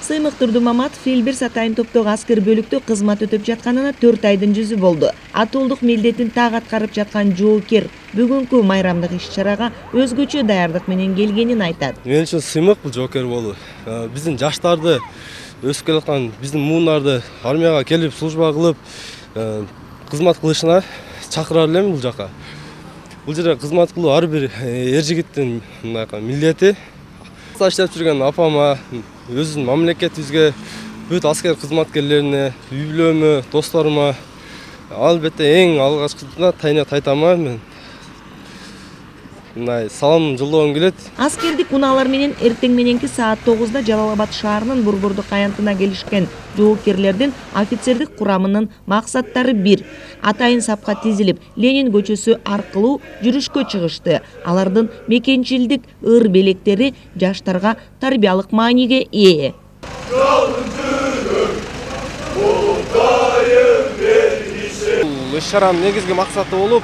Сыймык Турдумаматов Элбир Атайын топтогу аскер бөлүктө кызмат өтөп жатканына 4 айдын жүзү болду. Атуулдук милдетин так аткарып жаткан жоокер бүгүнкү майрамдык иш-чарага өзгөчө даярдык менен келгенин айтат. Мен үчүн сыймык бул жоокер болуу. Биздин жаштарды өсүп келаткан биздин муунарды армияга келип служба кылып, кызмат кылышына чакырар элем бул жака. Бул жерде кызмат кылуу ар бир эр жигиттин милдети. Иштеп жүргөн апама, өзүнүн мамлекетибизге, бүт аскер кызматкерлерине, үй бүлөмө, досторума албетте эң алгачкысына тайына тайтама мен салам жолдогум келет. Аскердик унаалар менен эртең мененки саат 9-да Жалал-Абад шаарынын Бурбурдук аянтына келишкен жоокерлердин офицердик курамынын максаттары бир. Атайын сапка тизилип, Ленин көчөсү аркылуу жүрүшкө чыгышты. Алардын мекенчилдик ыр белектери жаштарга тарбиялык мааниге ээ. Бул иш-чаранын негизги максаты болуп,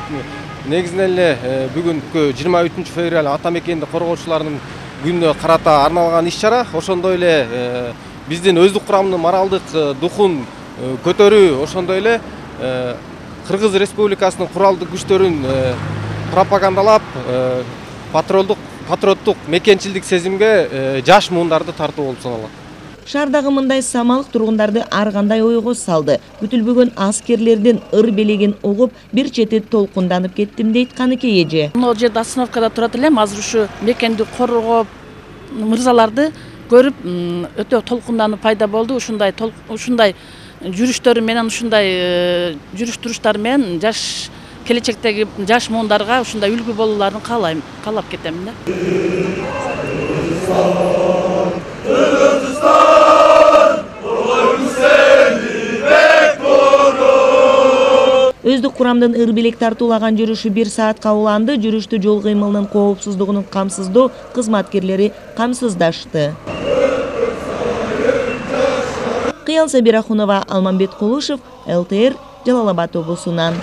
негизинен эле бүгүнкү 23 февраль ата мекенди коргоочулардын күнүнө карата арналган иш-чара. Ошондой эле биздин өздүк курамдын моралдык духун көтөрүү, ошондой эле Кыргыз Республикасынын куралдык күчтөрүн пропагандалап, патриоттук мекенчилдик сезимге жаш муундарды тартуу болуп саналат. Шаардагы мындай самалык тургундарды ар кандай ойго салды. Күтүлбөгөн аскерлердин ыр белегин угуп, бир чети толкунданып кеттим дейт Каныке эже. Могу жерде остановкада турат элем, азыр ушу мекенди коргоп мырзаларды көрүп өтө толкунданып пайда болду. Ушундай жүрүштөрү менен, ушундай жүрүш туруштары менен жаш келечектеги жаш муундарга ушундай үлгү болууларын каалап кетем да. Өздүк курамдын ыр белек тартуулаган жүрүшү 1 саатка уланды. Жүрүштү жол кыймылынын коопсуздугунун камсыздоо кызматкерлери камсыздашты. Кыял Сабирахунова, Алмамбет Кулушев, ЛТР, Жалал-Абад облусунан.